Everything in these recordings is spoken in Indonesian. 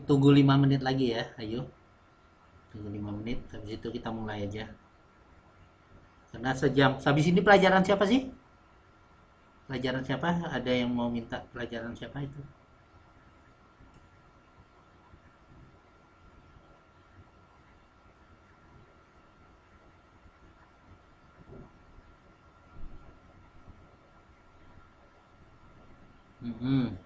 Tunggu 5 menit lagi ya, ayo. Tunggu 5 menit, habis itu kita mulai aja. Karena sejam. Habis ini pelajaran siapa sih? Pelajaran siapa? Ada yang mau minta pelajaran siapa itu? Mm-mm.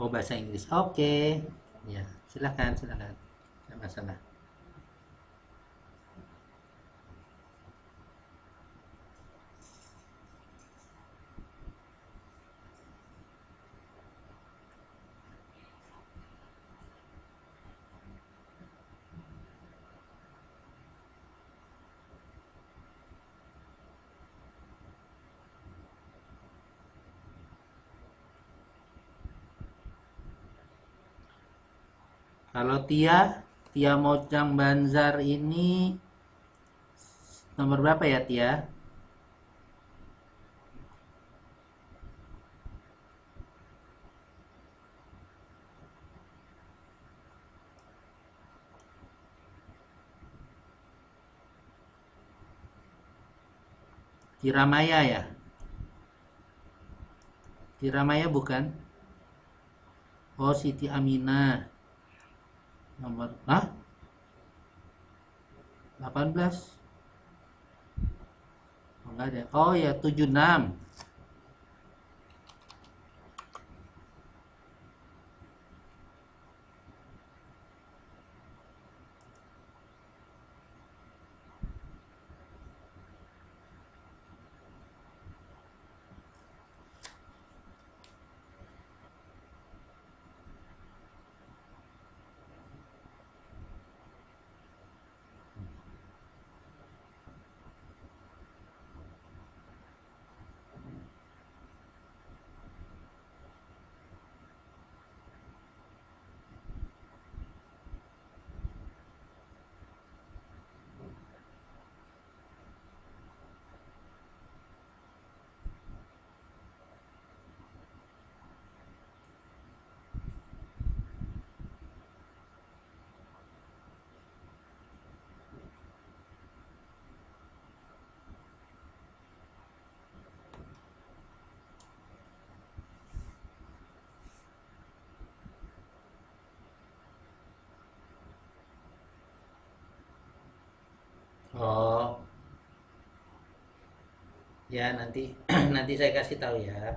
Oh, bahasa Inggris. Oke. Ya, silakan, silakan. Tidak masalah. Kalau Tia, Tia Mojang Banzar ini nomor berapa ya Tia? Tiramaya ya? Tiramaya bukan? Oh, Siti Aminah. Nomor, ah, 18. Oh, enggak ada. Oh ya, 76. Oh, ya nanti nanti saya kasih tahu ya.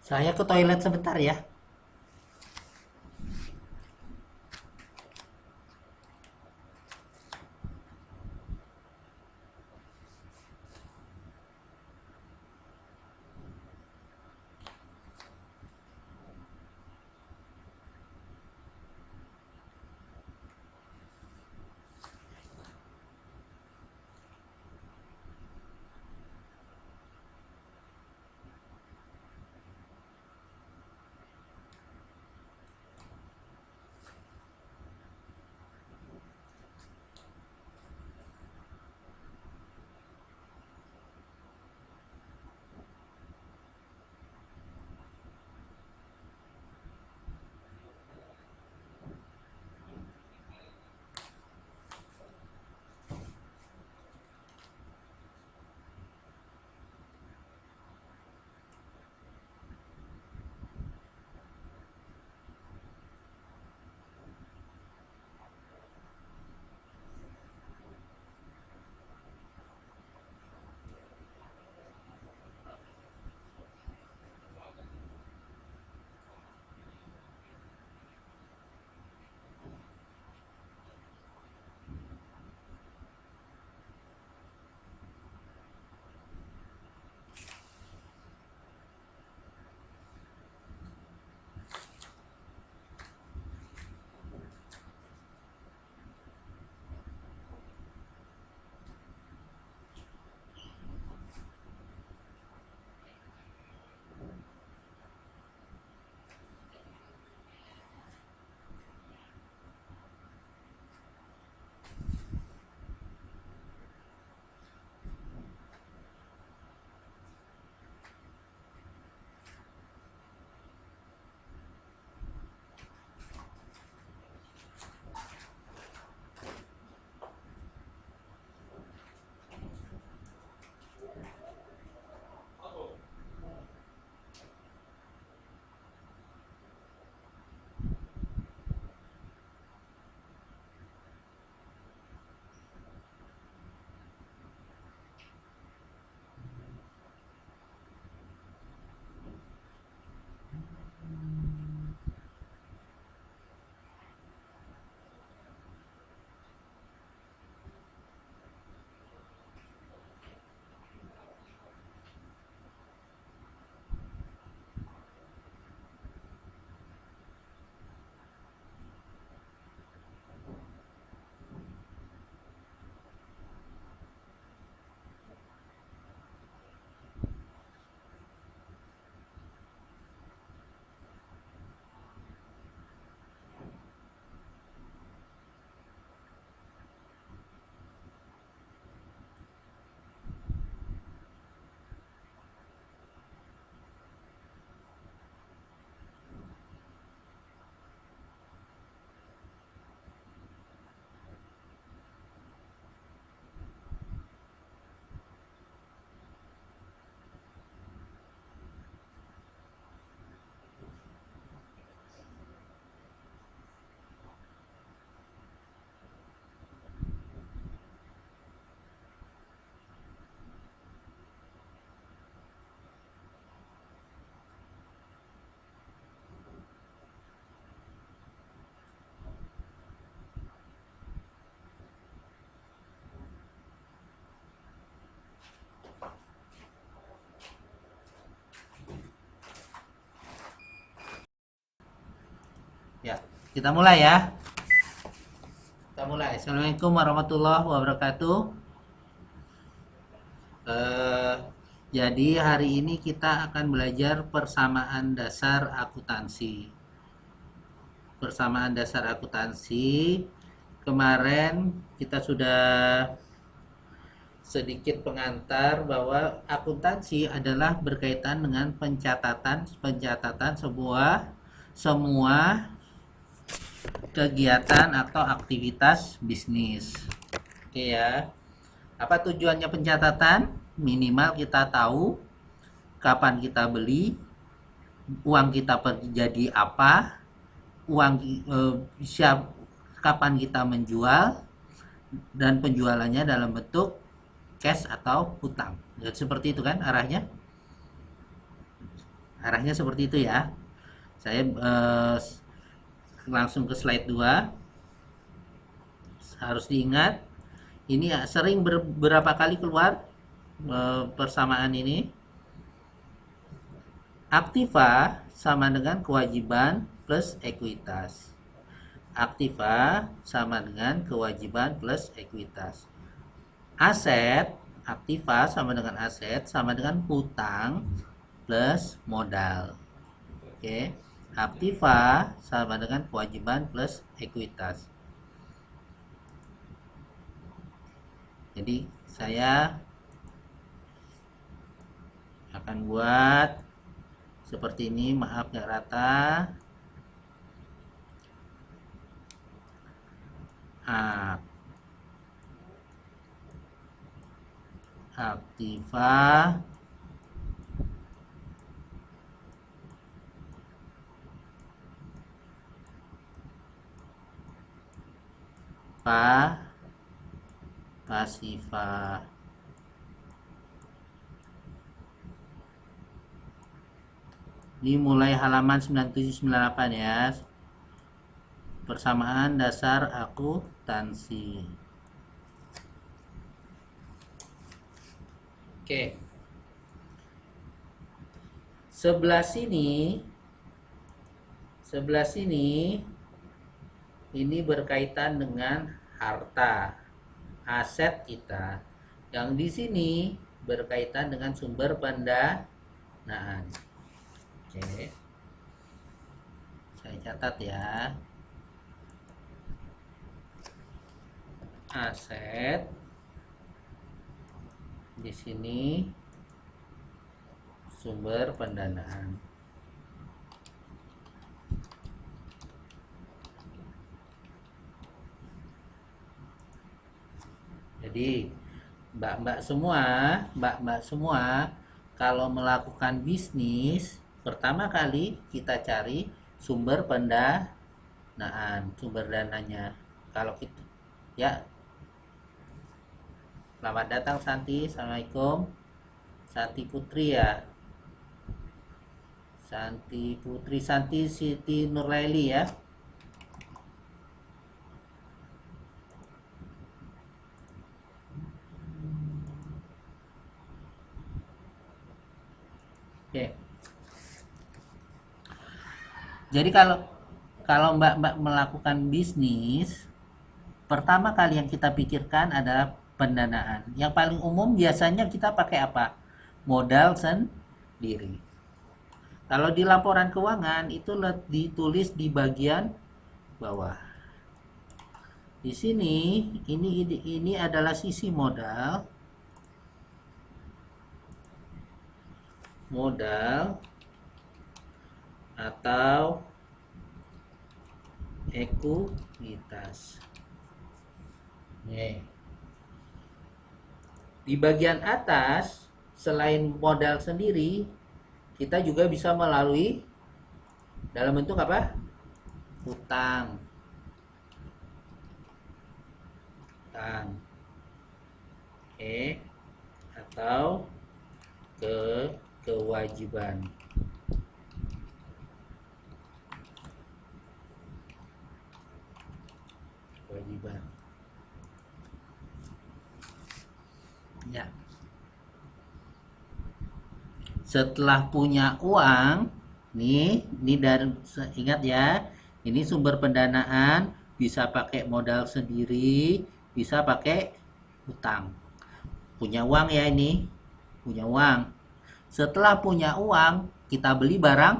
Saya ke toilet sebentar ya. Ya, kita mulai ya. Kita mulai. Assalamualaikum warahmatullahi wabarakatuh. Eh, jadi hari ini kita akan belajar persamaan dasar akuntansi. Persamaan dasar akuntansi. Kemarin kita sudah sedikit pengantar bahwa akuntansi adalah berkaitan dengan pencatatan semua kegiatan atau aktivitas bisnis. Oke ya. Apa tujuannya pencatatan? Minimal kita tahu kapan kita beli, uang kita jadi apa, uang kapan kita menjual, dan penjualannya dalam bentuk cash atau hutang. Ya, seperti itu kan arahnya. arahnya seperti itu ya. Saya langsung ke slide 2. Harus diingat, ini ya, sering beberapa kali keluar persamaan ini. Aktiva sama dengan kewajiban plus ekuitas. Aktiva sama dengan kewajiban plus ekuitas. Aset, aktiva sama dengan aset sama dengan hutang plus modal. Oke, aktiva sama dengan kewajiban plus ekuitas. Jadi saya akan buat seperti ini, maaf nggak rata. Aktiva pasiva. Ini mulai halaman 9798 ya. Persamaan dasar akuntansi. Oke. Sebelah sini ini berkaitan dengan harta, aset kita. Yang di sini berkaitan dengan sumber pendanaan. Oke. Saya catat ya. Aset di sini sumber pendanaan. Jadi mbak-mbak semua kalau melakukan bisnis, pertama kali kita cari sumber pendanaan, sumber dananya. Kalau kita ya. Selamat datang Santi, assalamualaikum. Santi Putri ya. Santi Putri, Santi Siti Nurlaili ya. Oke. Jadi kalau mbak-mbak melakukan bisnis, pertama kali yang kita pikirkan adalah pendanaan. Yang paling umum biasanya kita pakai apa? Modal sendiri. Kalau di laporan keuangan itu ditulis di bagian bawah. Di sini ini adalah sisi modal. Modal atau ekuitas. Nih. Di bagian atas, selain modal sendiri, kita juga bisa melalui dalam bentuk apa? Hutang. Oke. Atau kewajiban. Kewajiban. Ya. Setelah punya uang, ini dari, ingat ya, ini sumber pendanaan, bisa pakai modal sendiri, bisa pakai hutang. Punya uang ya ini, punya uang. Setelah punya uang, kita beli barang.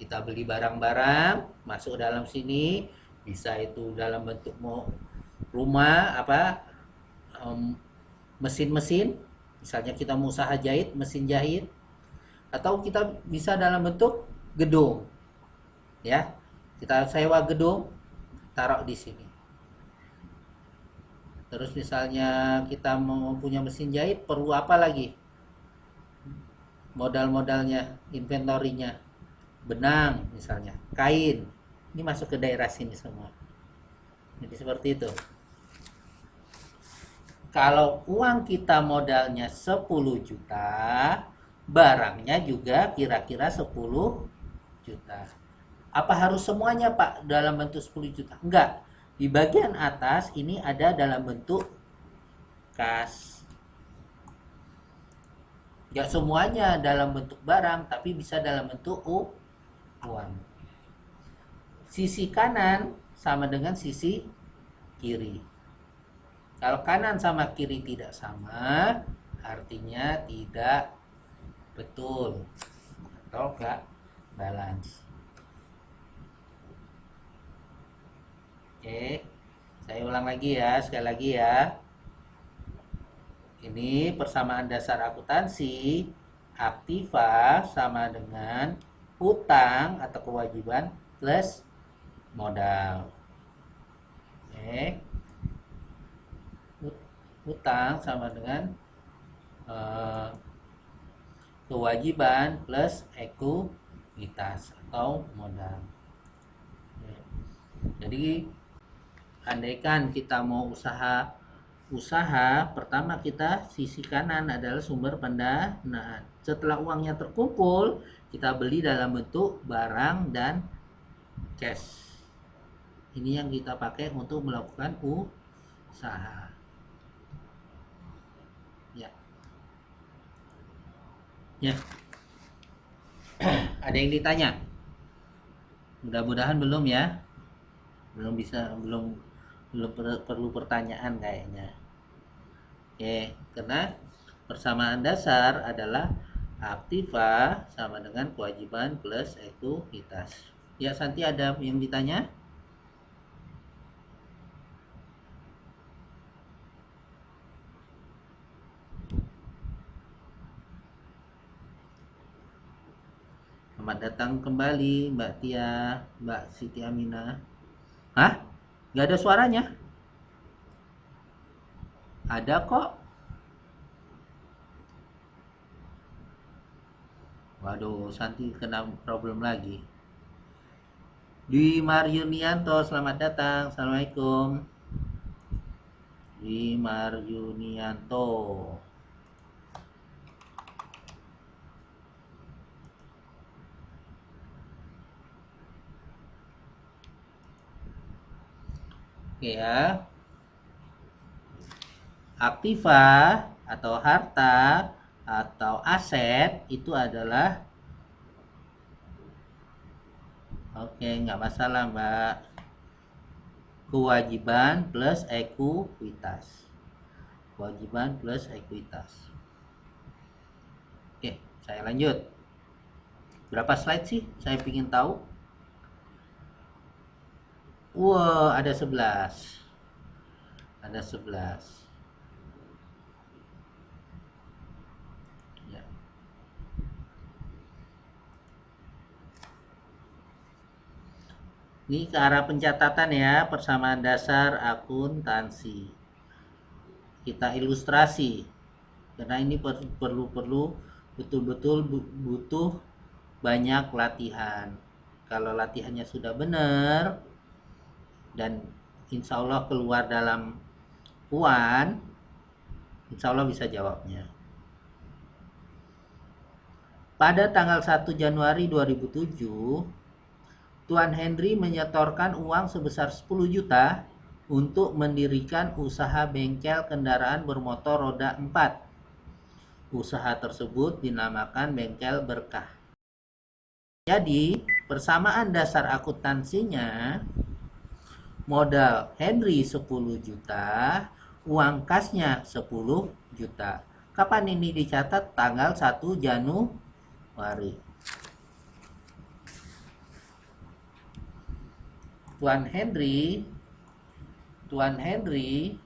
Kita beli barang-barang, masuk dalam sini, bisa itu dalam bentuk rumah mesin-mesin, misalnya kita mau usaha jahit, mesin jahit, atau kita bisa dalam bentuk gedung ya, kita sewa gedung, taruh di sini. Terus misalnya kita mau punya mesin jahit, perlu apa lagi? Modal-modalnya, inventorinya, benang misalnya, kain, ini masuk ke daerah sini semua. Jadi seperti itu. Kalau uang kita modalnya 10 juta, barangnya juga kira-kira 10 juta. Apa harus semuanya, Pak, dalam bentuk 10 juta? Enggak. Di bagian atas ini ada dalam bentuk kas. Enggak semuanya dalam bentuk barang, tapi bisa dalam bentuk uang. Sisi kanan sama dengan sisi kiri. Kalau kanan sama kiri tidak sama, artinya tidak betul atau enggak balance. Oke, saya ulang lagi ya, sekali lagi ya. Ini persamaan dasar akuntansi. Aktiva sama dengan hutang atau kewajiban plus modal. Oke. Hutang sama dengan kewajiban plus ekuitas atau modal. Oke. Jadi andaikan kita mau usaha, pertama kita sisi kanan adalah sumber pendanaan. Setelah uangnya terkumpul, kita beli dalam bentuk barang dan cash. Ini yang kita pakai untuk melakukan usaha. Ya. Ya. Ada yang ditanya? Mudah-mudahan belum ya. Belum perlu pertanyaan kayaknya. Oke, karena persamaan dasar adalah aktiva sama dengan kewajiban plus ekuitas. Ya, Santi, ada yang ditanya? Selamat datang kembali Mbak Tia, Mbak Siti Aminah. Hah? Gak ada suaranya? Ada kok. Waduh, Santi kena problem lagi. Dwi Maryunianto, selamat datang. Assalamualaikum. Dwi Maryunianto. Oke ya. Aktiva atau harta atau aset itu adalah, oke, nggak masalah Mbak, kewajiban plus ekuitas. Kewajiban plus ekuitas. Oke, saya lanjut. Berapa slide sih? Saya ingin tahu. Wow, ada 11. Ada 11. Ya. Ini ke arah pencatatan ya, persamaan dasar akuntansi. Kita ilustrasi. Karena ini perlu betul-betul butuh banyak latihan. Kalau latihannya sudah benar dan insya Allah keluar dalam puan, insya Allah bisa jawabnya. Pada tanggal 1 Januari 2007, Tuan Henry menyetorkan uang sebesar 10 juta untuk mendirikan usaha bengkel kendaraan bermotor roda 4. Usaha tersebut dinamakan Bengkel Berkah. Jadi, persamaan dasar akuntansinya, modal Henry 10 juta, uang kasnya 10 juta. Kapan ini dicatat? Tanggal 1 Januari. Tuan Henry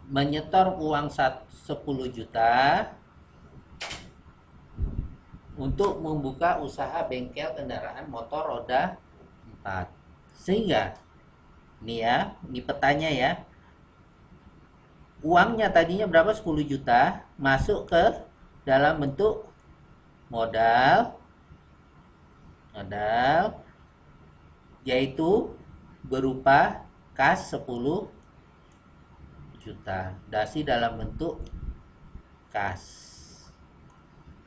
menyetor uang 10 juta untuk membuka usaha bengkel kendaraan motor roda 4. Sehingga ini ya, ini petanya ya. Uangnya tadinya berapa? 10 juta masuk ke dalam bentuk modal yaitu berupa kas 10 juta. Dasi dalam bentuk kas.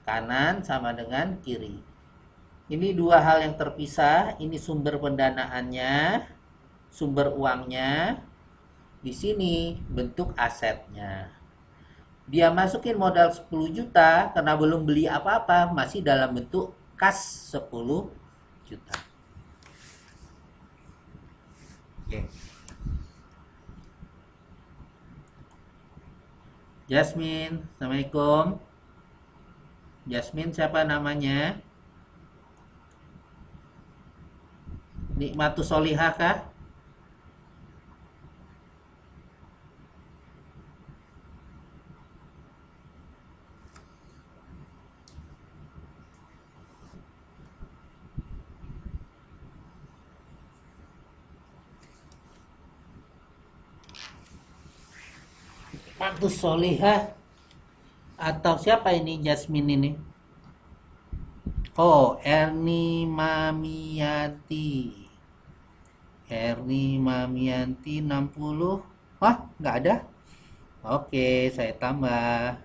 Kanan sama dengan kiri. Ini dua hal yang terpisah. Ini sumber pendanaannya, sumber uangnya. Di sini bentuk asetnya. Dia masukin modal 10 juta karena belum beli apa-apa, masih dalam bentuk kas 10 juta. Oke. Jasmine, Assalamualaikum. Jasmine siapa namanya? Nikmatus Solihah kah? Nikmatus Solihah atau siapa ini Jasmine ini? Oh, Erni Mamianti. Erni Mamianti 60. Wah, nggak ada. Oke, saya tambah.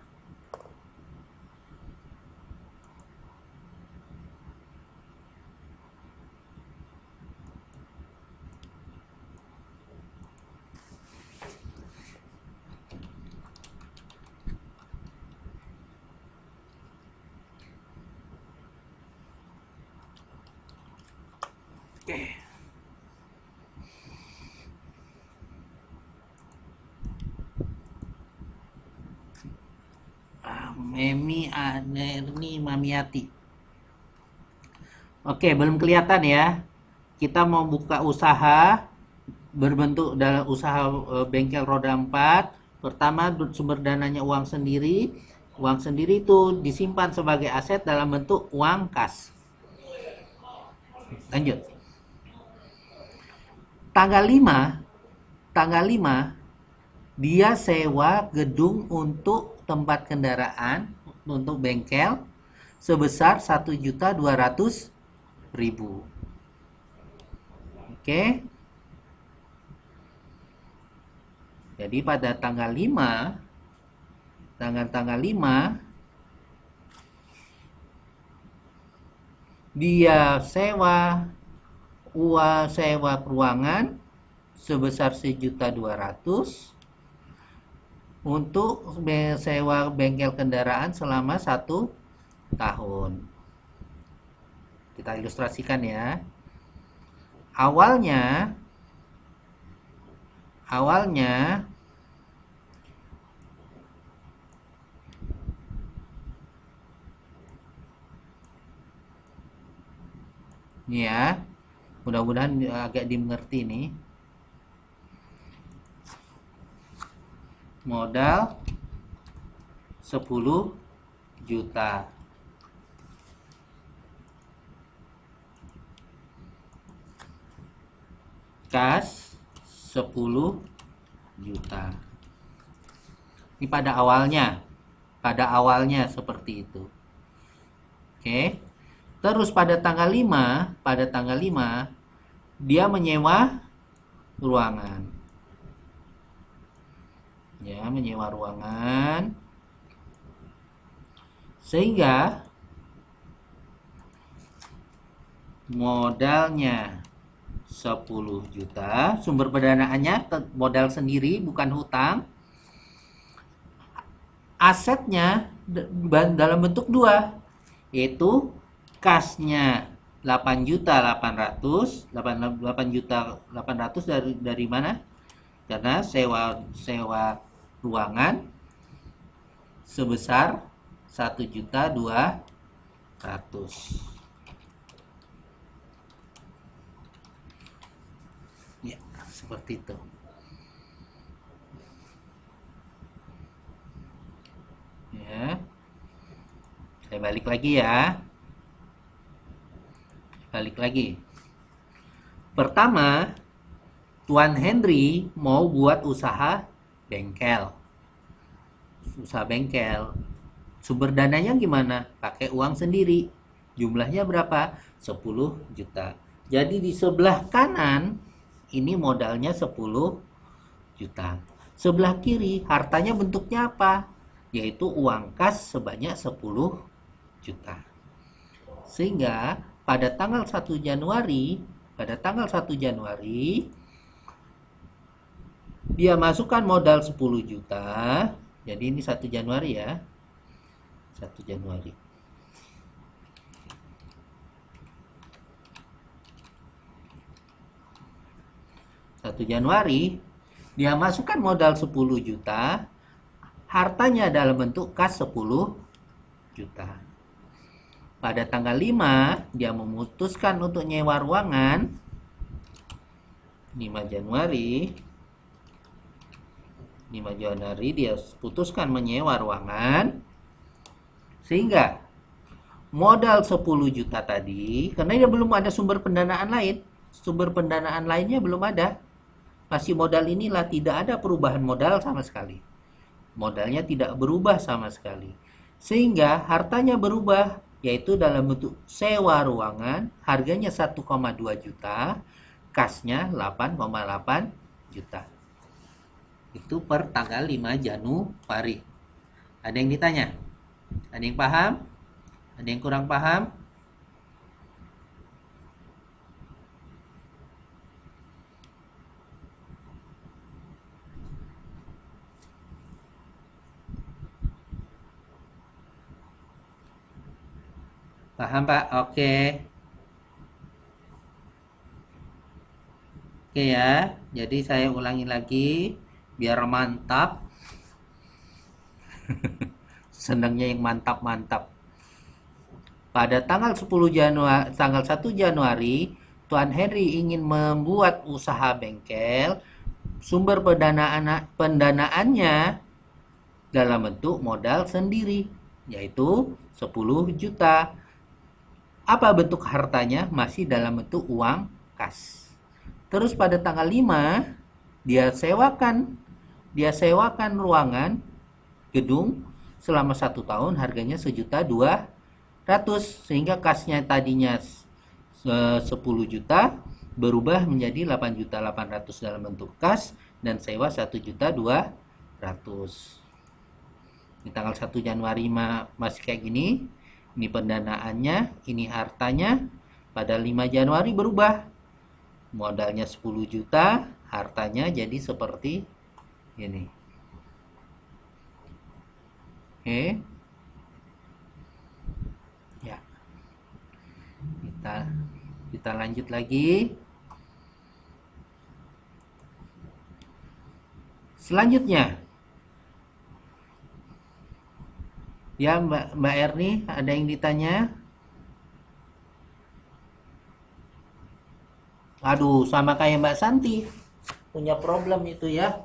Oke. Memi Anerni Mamiati. Oke, belum kelihatan ya. Kita mau buka usaha berbentuk dalam usaha bengkel roda 4. Pertama, sumber dananya uang sendiri. Uang sendiri itu disimpan sebagai aset dalam bentuk uang kas. Lanjut. Tanggal 5 dia sewa gedung untuk tempat kendaraan untuk bengkel sebesar 1.200.000. Oke. Jadi pada tanggal 5 dia sewa ruangan sebesar 1.200.000 untuk sewa bengkel kendaraan selama 1 tahun. Kita ilustrasikan ya. Awalnya ini ya, mudah-mudahan agak dimengerti nih. Modal 10 juta. Kas 10 juta. Ini pada awalnya seperti itu. Oke. Terus pada tanggal 5 dia menyewa ruangan. Ya, menyewa ruangan. Sehingga modalnya 10 juta, sumber pendanaannya modal sendiri bukan hutang. Asetnya dalam bentuk 2, yaitu kasnya 8.800.000 dari mana? Karena sewa ruangan sebesar 1.200.000. Ya, seperti itu. Ya. Saya balik lagi ya. Pertama, Tuan Henry mau buat usaha bengkel. Sumber dananya gimana? Pakai uang sendiri. Jumlahnya berapa? 10 juta. Jadi di sebelah kanan ini modalnya 10 juta. Sebelah kiri hartanya bentuknya apa? Yaitu uang kas sebanyak 10 juta. Sehingga pada tanggal 1 Januari dia masukkan modal 10 juta. Jadi ini 1 Januari ya. 1 Januari. 1 Januari dia masukkan modal 10 juta, hartanya dalam bentuk kas 10 juta. Pada tanggal 5 dia memutuskan untuk nyewa ruangan. 5 Januari dia putuskan menyewa ruangan, sehingga modal 10 juta tadi, karena dia belum ada sumber pendanaan lainnya belum ada. Masih modal inilah, tidak ada perubahan modal sama sekali. Modalnya tidak berubah sama sekali. Sehingga hartanya berubah, yaitu dalam bentuk sewa ruangan, harganya 1,2 juta, kasnya 8,8 juta. Itu per tanggal 5 Januari. Ada yang ditanya? Ada yang paham? Ada yang kurang paham? Paham, Pak? Oke. Oke ya. Jadi saya ulangi lagi biar mantap. Senangnya yang mantap-mantap. Pada tanggal 1 Januari, Tuan Henry ingin membuat usaha bengkel. Sumber pendanaannya dalam bentuk modal sendiri, yaitu 10 juta. Apa bentuk hartanya? Masih dalam bentuk uang kas. Terus pada tanggal 5 dia sewakan ruangan gedung selama 1 tahun, harganya 1.200.000, sehingga kasnya tadinya 10 juta berubah menjadi 8.800.000 dalam bentuk kas dan sewa 1.200.000. Di tanggal 1 Januari masih kayak gini. Ini pendanaannya, ini hartanya. Pada 5 Januari berubah. Modalnya 10 juta, hartanya jadi seperti ini. Oke. Ya. Kita lanjut lagi. Selanjutnya. Ya, Mbak Erni, ada yang ditanya? Aduh, sama kayak Mbak Santi. Punya problem itu ya.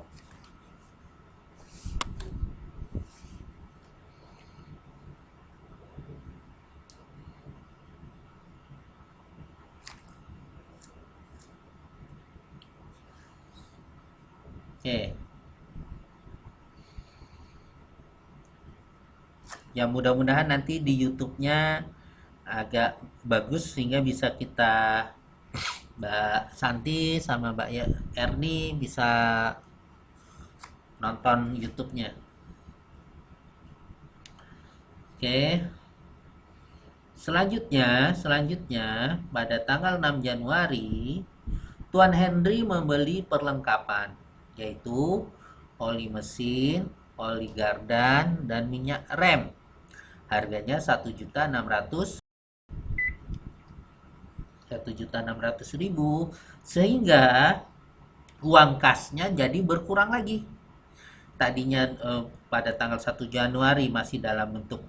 Oke. Ya, mudah-mudahan nanti di YouTube-nya agak bagus sehingga bisa kita, Mbak Santi sama Mbak Erni, bisa nonton YouTube-nya. Oke. Selanjutnya pada tanggal 6 Januari Tuan Henry membeli perlengkapan, yaitu oli mesin, oli gardan, dan minyak rem. Harganya 1.600.000, sehingga uang kasnya jadi berkurang lagi. Tadinya pada tanggal 1 Januari masih dalam bentuk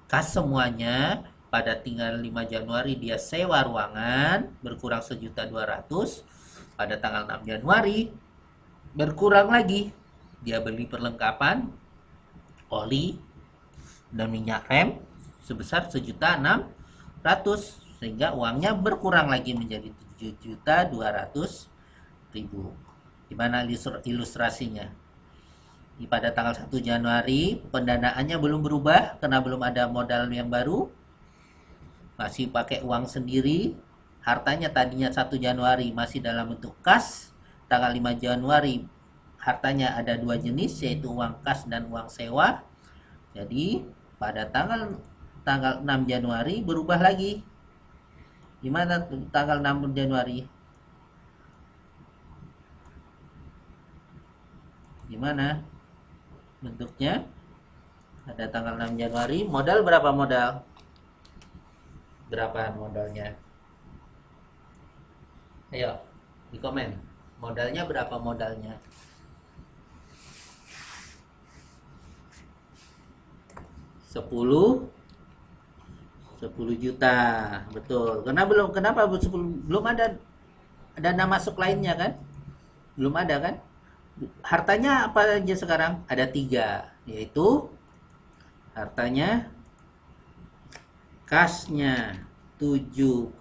kas semuanya. Pada tinggal 5 Januari dia sewa ruangan, berkurang 1.200.000. Pada tanggal 6 Januari berkurang lagi. Dia beli perlengkapan, oli, dan minyak rem sebesar 1.600.000, sehingga uangnya berkurang lagi menjadi 7.200.000. Gimana ilustrasinya? Pada tanggal 1 Januari pendanaannya belum berubah karena belum ada modal yang baru, masih pakai uang sendiri. Hartanya tadinya 1 Januari masih dalam bentuk kas, tanggal 5 Januari hartanya ada dua jenis, yaitu uang kas dan uang sewa. Jadi pada tanggal 6 Januari berubah lagi. Gimana tanggal 6 Januari? Gimana bentuknya? Ada tanggal 6 Januari, modal berapa modal? Berapa modalnya? Ayo, di komen. Modalnya berapa modalnya? 10 juta. Betul. Kenapa 10? Belum ada dana masuk lainnya kan? Belum ada kan? Hartanya apa aja sekarang? Ada 3, yaitu hartanya kasnya 7,2,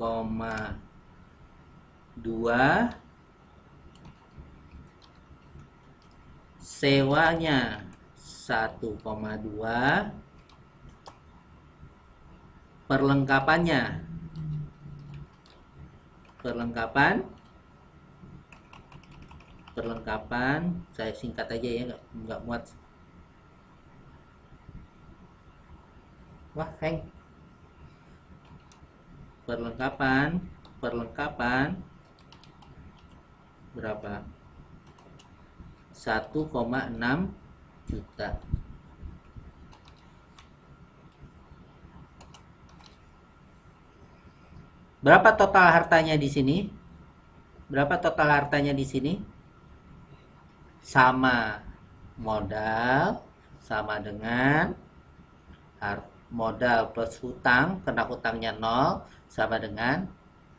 sewanya 1,2, perlengkapan saya singkat aja ya, nggak muat. Wah, hang. Perlengkapan berapa? 1,6 juta. Berapa total hartanya di sini? Berapa total hartanya di sini? Sama modal, sama dengan modal plus hutang, karena hutangnya 0, sama dengan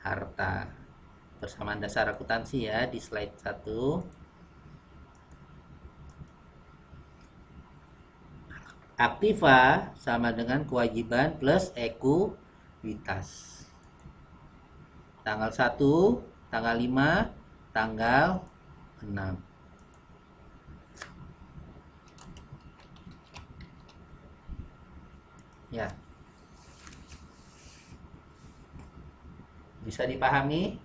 harta. Persamaan dasar akuntansi ya di slide 1. Aktiva sama dengan kewajiban plus ekuitas. Tanggal 1, tanggal 5, tanggal 6. Ya. Bisa dipahami?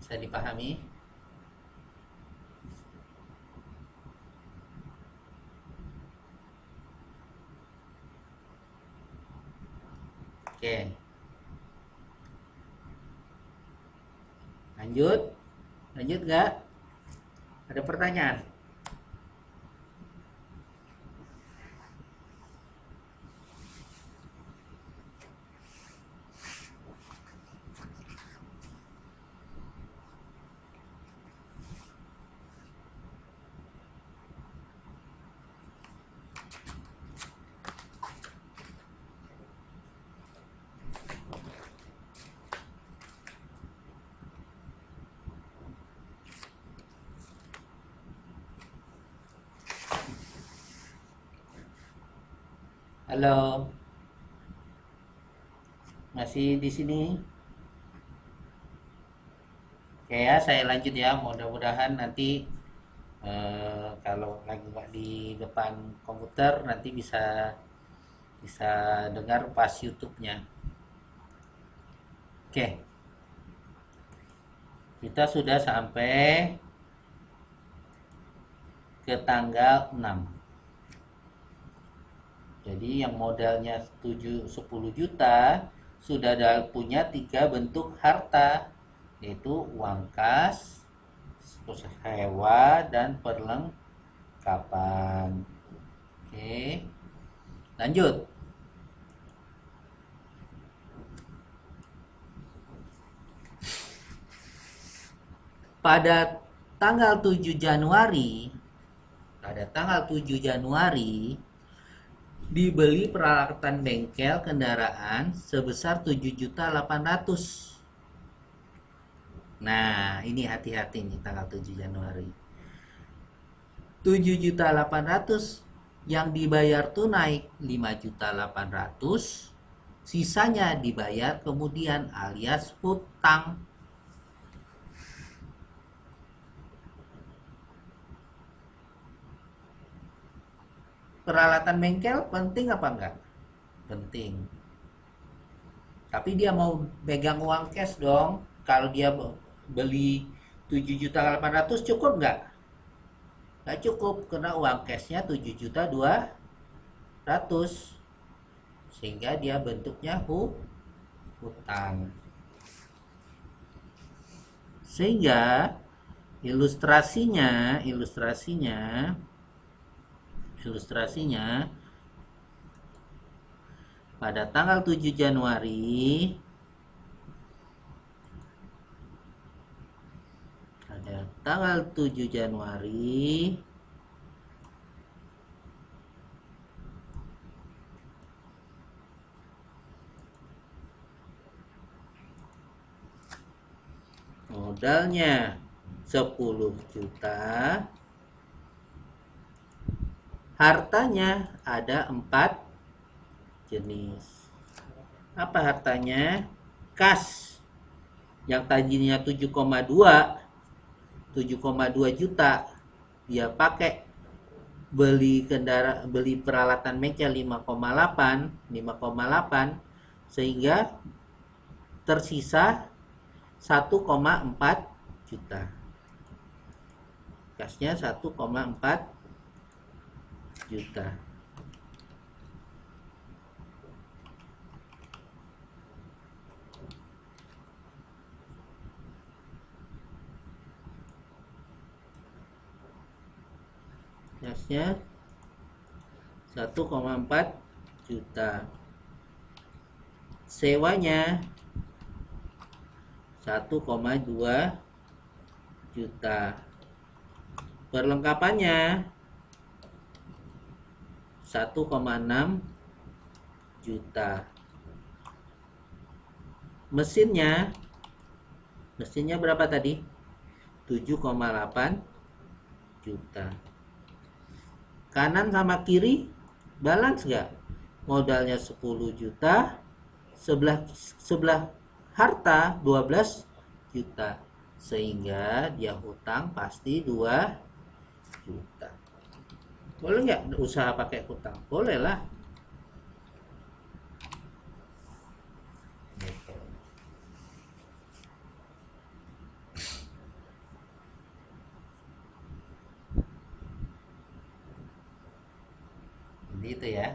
Bisa dipahami? Oke. Lanjut? Lanjut nggak? Ada pertanyaan? Halo, masih di sini? Oke ya, saya lanjut ya. Mudah-mudahan nanti kalau lagi nggak di depan komputer nanti bisa bisa dengar pas YouTube-nya. Oke, kita sudah sampai ke tanggal 6. Jadi yang modalnya 10 juta sudah punya 3 bentuk harta, yaitu uang kas, sewa, dan perlengkapan. Oke, lanjut. Pada tanggal 7 Januari, dibeli peralatan bengkel kendaraan sebesar 7.800.000. Nah, ini hati-hati nih tanggal 7 Januari. 7.800.000 yang dibayar tunai 5.800.000, sisanya dibayar kemudian alias hutang. Peralatan bengkel penting apa enggak? Penting. Tapi dia mau pegang uang cash dong. Kalau dia beli 7.800.000 cukup nggak? Nggak cukup karena uang cashnya 7.200.000, sehingga dia bentuknya hutang. Sehingga ilustrasinya pada tanggal 7 Januari modalnya 10 juta, hartanya ada 4 jenis. Apa hartanya? Kas yang tadinya 7,2 juta dia pakai beli peralatan meja 5,8 sehingga tersisa 1,4 juta. Kasnya 1,4 juta. Kasnya 1,4 juta. Sewanya 1,2 juta. Perlengkapannya 1,6 juta. Mesinnya berapa tadi? 7,8 juta. Kanan sama kiri balance nggak? Modalnya 10 juta, sebelah harta 12 juta. Sehingga dia hutang pasti 2 juta. Boleh nggak usaha pakai hutang? Boleh lah. Jadi itu ya.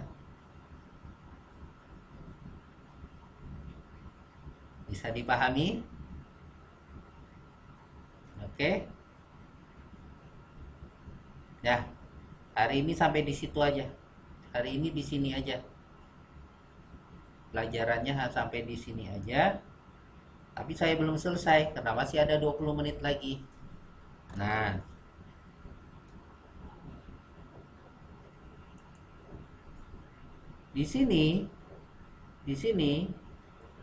Bisa dipahami? Oke. Ya, hari ini sampai di situ aja. Hari ini di sini aja. Pelajarannya sampai di sini aja. Tapi saya belum selesai karena masih ada 20 menit lagi. Nah, di sini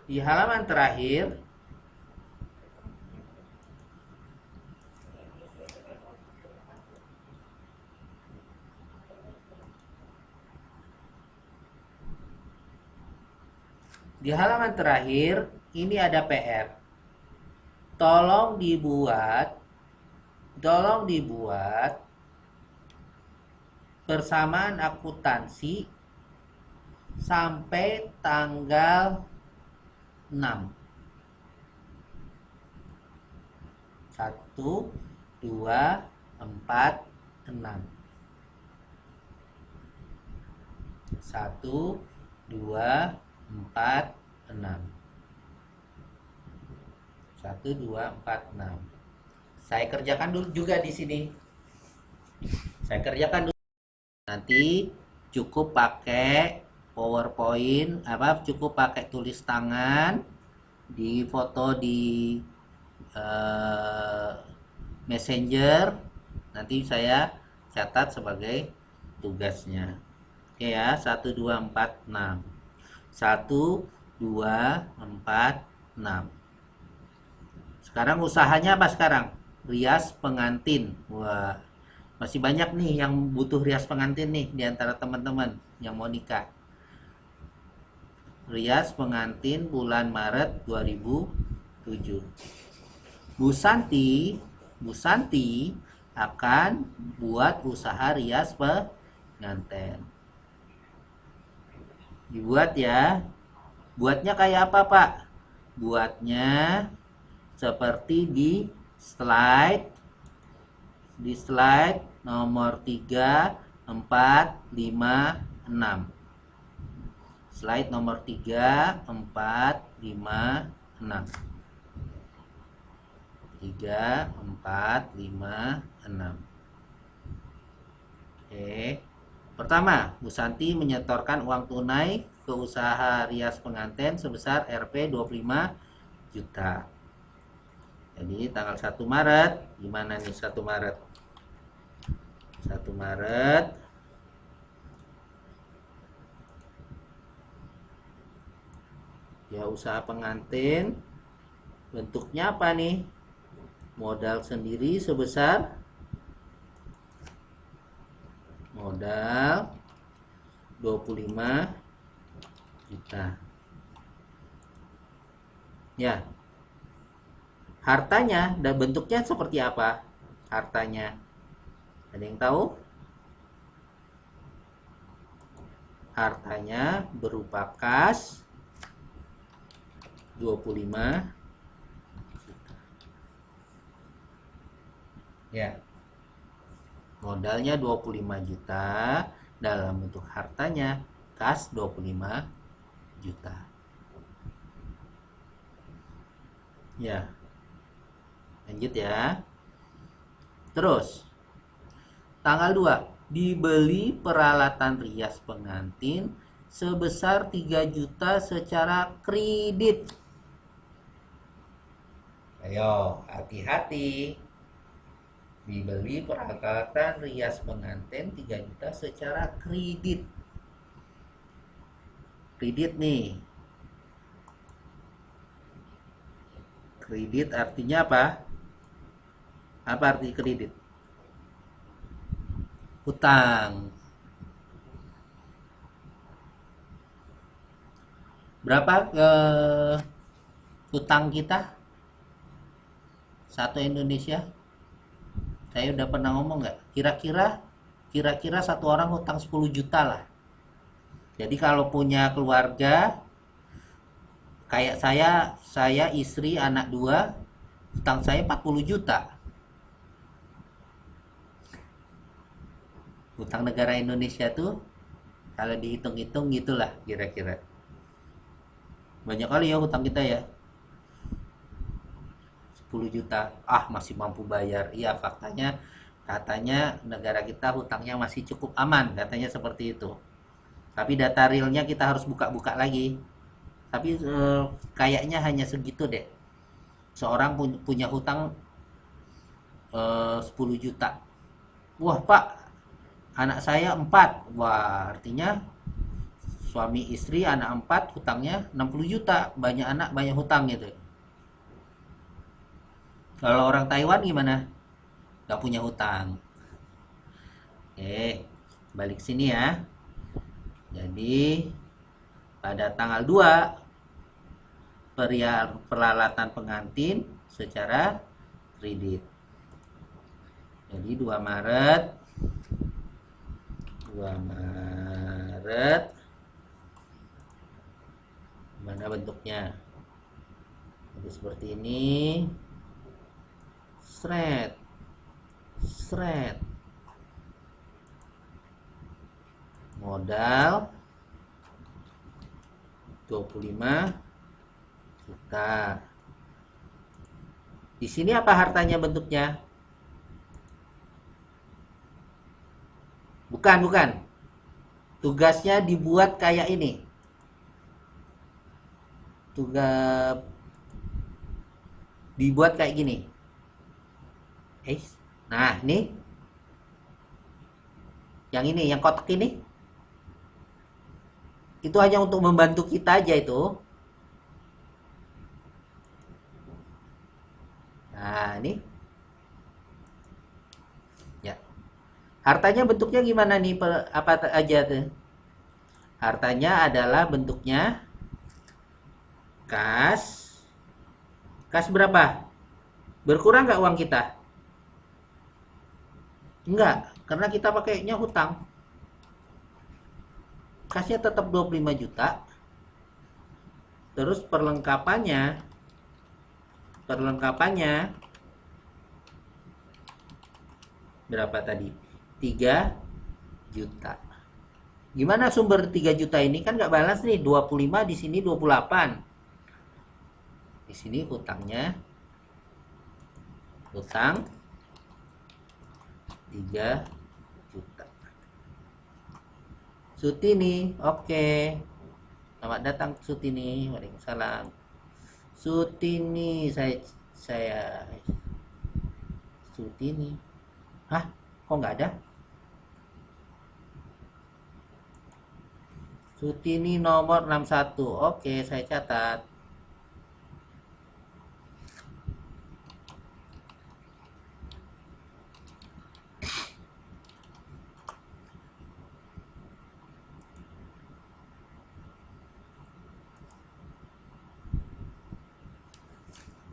di halaman terakhir ini ada PR. Tolong dibuat persamaan akuntansi sampai tanggal 6. 1, 2, 4, 6. 1, 2, 4, 6. 1, 2, 4, 6. Saya kerjakan dulu juga di sini. Nanti cukup pakai PowerPoint, cukup pakai tulis tangan, di foto di Messenger, nanti saya catat sebagai tugasnya. Oke ya, 1, 2, 4, 6. 1, 2, 4, 6. Sekarang usahanya apa sekarang? Rias pengantin. Wah, masih banyak nih yang butuh rias pengantin nih di antara teman-teman yang mau nikah. Rias pengantin bulan Maret 2007. Bu Santi akan buat usaha rias pengantin. Dibuat ya. Buatnya kayak apa, Pak? Buatnya seperti slide di slide nomor 3, 4, 5, 6. Slide nomor 3, 4, 5, 6. 3, 4, 5, 6. Oke. Pertama, Bu Santi menyetorkan uang tunai ke usaha rias pengantin sebesar Rp 25 juta. Jadi tanggal 1 Maret, gimana nih 1 Maret? 1 Maret ya, usaha pengantin bentuknya apa nih? Modal sendiri sebesar modal 25 juta. Ya. Hartanya dan bentuknya seperti apa? Hartanya. Ada yang tahu? Hartanya berupa kas 25 juta. Ya. Modalnya 25 juta, dalam bentuk hartanya kas 25 juta. Ya. Lanjut ya. Terus tanggal 2, dibeli peralatan rias pengantin sebesar 3 juta secara kredit. Ayo, hati-hati. Dibeli peralatan rias pengantin 3 juta secara kredit. Kredit nih. Kredit artinya apa? Apa arti kredit? Hutang. Berapa hutang kita? Satu Indonesia? Saya udah pernah ngomong nggak? Kira-kira satu orang hutang 10 juta lah. Jadi kalau punya keluarga kayak saya istri, anak 2, hutang saya 40 juta. Hutang negara Indonesia tuh kalau dihitung-hitung gitulah kira-kira. Banyak kali ya hutang kita ya. 10 juta. Ah, masih mampu bayar. Iya, katanya negara kita hutangnya masih cukup aman, katanya seperti itu. Tapi data realnya kita harus buka-buka lagi. Tapi kayaknya hanya segitu deh. Seorang punya hutang 10 juta. Wah, Pak, anak saya 4. Wah, artinya suami istri anak 4 hutangnya 60 juta. Banyak anak banyak hutang gitu. Kalau orang Taiwan gimana? Gak punya hutang. Oke, balik sini ya. Jadi pada tanggal 2, peralatan pengantin secara kredit. Jadi 2 Maret mana bentuknya? Jadi seperti ini. Sret. Modal 25 juta. Di sini apa hartanya bentuknya? Bukan. Tugasnya dibuat kayak ini. Tugas dibuat kayak gini. Nah, ini. Yang ini, yang kotak ini. Itu hanya untuk membantu kita aja itu. Nah, ini. Ya. Hartanya bentuknya gimana nih? Apa aja tuh? Hartanya adalah bentuknya kas. Kas berapa? Berkurang nggak uang kita? Enggak, karena kita pakainya hutang. Kasnya tetap 25 juta. Terus perlengkapannya berapa tadi? 3 juta. Gimana sumber 3 juta ini? Kan nggak balas nih, 25 di sini 28. Di sini utang 3 juta. Sutini, oke. Selamat datang Sutini. Waalaikumsalam. Sutini, saya Sutini. Hah? Kok nggak ada? Sutini nomor 61. Oke, saya catat.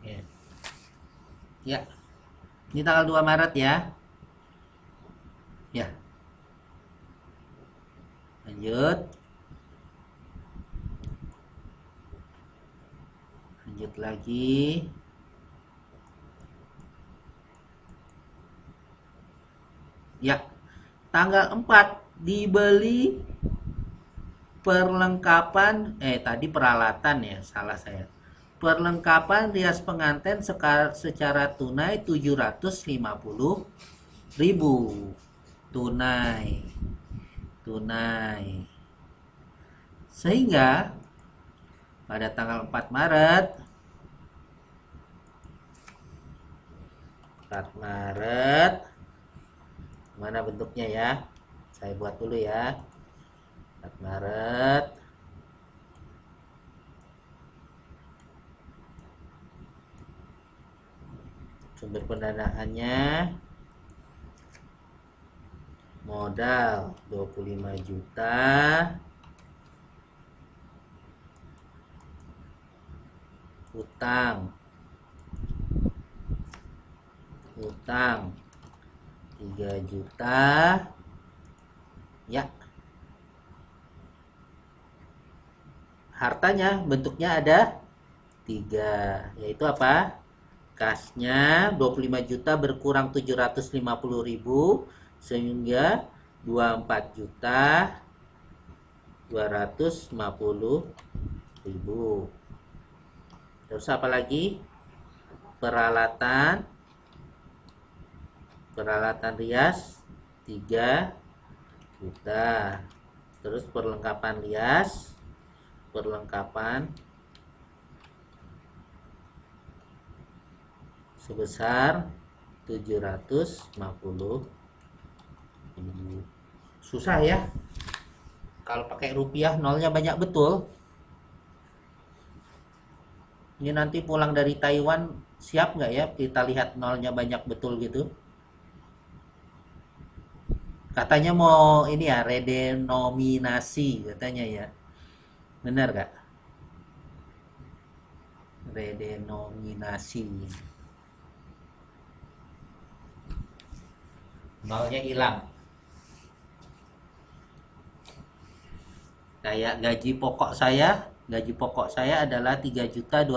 Ya. Ya. Ini tanggal 2 Maret ya. Ya. Lanjut. Lanjut lagi. Ya. Tanggal 4 dibeli perlengkapan tadi peralatan ya, salah saya. Perlengkapan rias pengantin secara tunai 750.000. Tunai. Sehingga pada tanggal 4 Maret mana bentuknya ya? Saya buat dulu ya. 4 Maret sumber pendanaannya modal 25 juta, utang 3 juta ya. Hartanya bentuknya ada 3, yaitu apa? Kasnya 25 juta berkurang 750.000 sehingga 24 juta 250.000. Terus apa lagi? Peralatan rias 3 juta. Terus perlengkapan sebesar 750.000. Susah ya kalau pakai rupiah, nolnya banyak betul. Ini nanti pulang dari Taiwan siap nggak ya kita lihat nolnya banyak betul gitu. Katanya mau ini ya, redenominasi katanya ya. Benar nggak? Redenominasi. Nolnya hilang. Kayak gaji pokok saya adalah 3.250.000.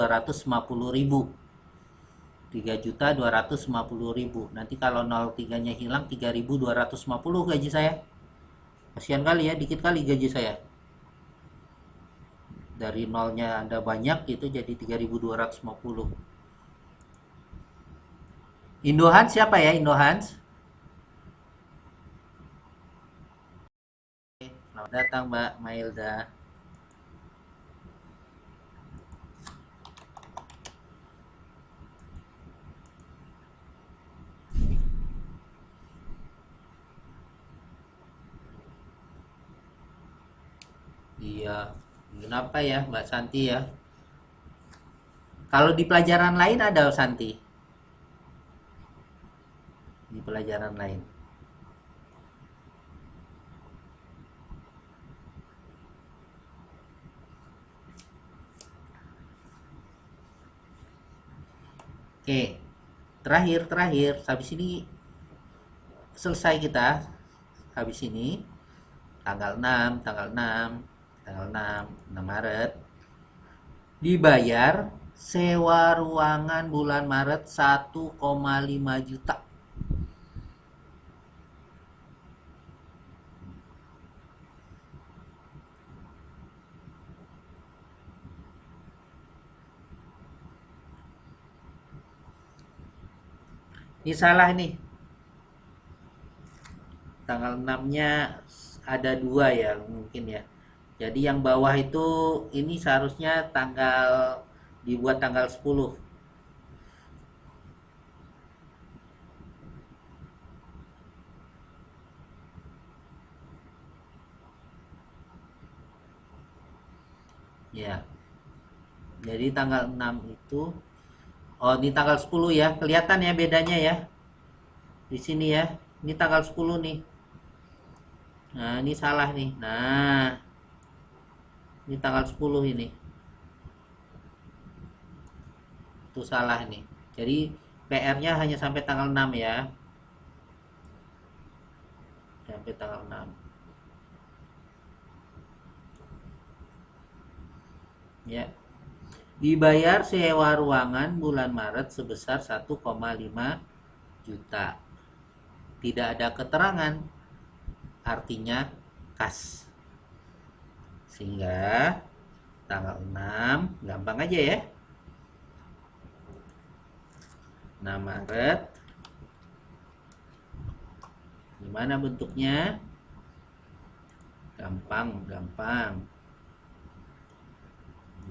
3.250.000. Nanti kalau 03-nya hilang 3.250 gaji saya. Kasihan kali ya, dikit kali gaji saya. Dari nolnya ada banyak gitu jadi 3.250. Indohans siapa ya, Indohans? Selamat datang Mbak Mailda. Iya, kenapa ya Mbak Santi ya? Kalau di pelajaran lain ada Santi? Di pelajaran lain. Oke, terakhir, habis ini selesai kita. Habis ini tanggal 6 Maret Dibayar sewa ruangan bulan Maret 1,5 juta. Ini salah nih. Tanggal 6-nya ada dua ya mungkin ya. Jadi yang bawah itu ini seharusnya dibuat tanggal 10. Ya. Jadi tanggal 6 itu, oh ini tanggal 10 ya. Kelihatan ya bedanya ya. Di sini ya. Ini tanggal 10 nih. Nah, ini salah nih. Nah, ini tanggal 10 ini. Itu salah nih. Jadi PR-nya hanya sampai tanggal 6 ya. Sampai tanggal 6. Ya. Dibayar sewa ruangan bulan Maret sebesar 1,5 juta. Tidak ada keterangan, artinya kas. Sehingga tanggal 6 gampang aja ya. 6 Maret. Gimana bentuknya? Gampang.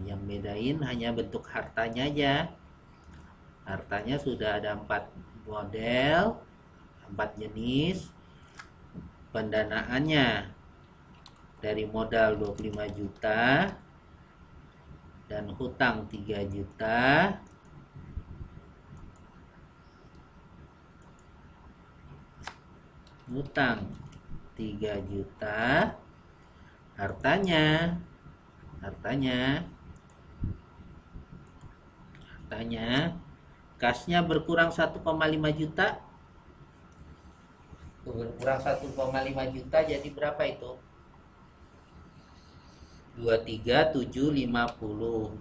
Yang bedain hanya bentuk hartanya aja. Hartanya sudah ada 4 model, 4 jenis. Pendanaannya dari modal 25 juta dan hutang 3 juta. Hutang 3 juta. Hartanya kasnya berkurang 1,5 juta. Berkurang 1,5 juta jadi berapa itu? 23.750.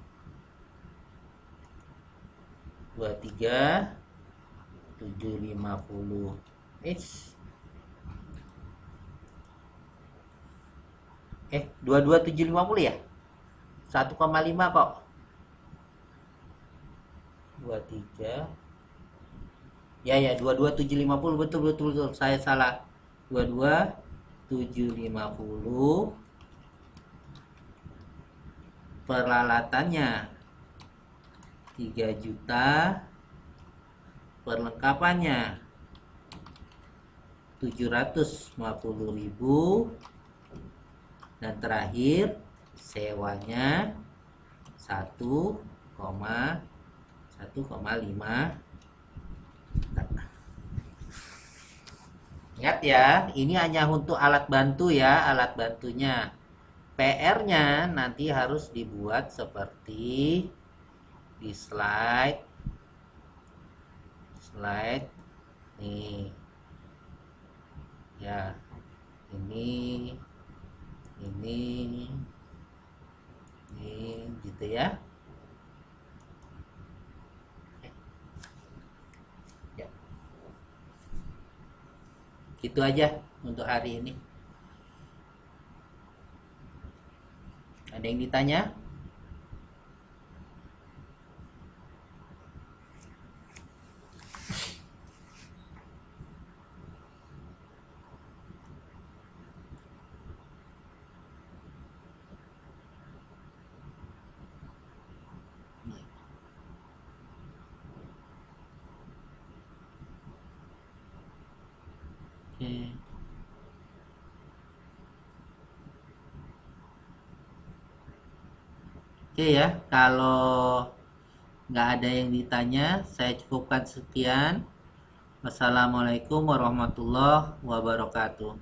23.750. 22.750 ya? 1,5 kok. 23. Ya 22.750 betul. Saya salah. 22.750. Peralatannya 3 juta. Perlengkapannya 750.000. Dan terakhir sewanya 1,5. Ingat ya, ini hanya untuk alat bantu ya, alat bantunya. PR-nya nanti harus dibuat seperti di slide nih. Ya, ini gitu ya. Itu aja untuk hari ini. Ada yang ditanya? Oke. Oke ya, kalau nggak ada yang ditanya, saya cukupkan sekian. Wassalamualaikum warahmatullahi wabarakatuh.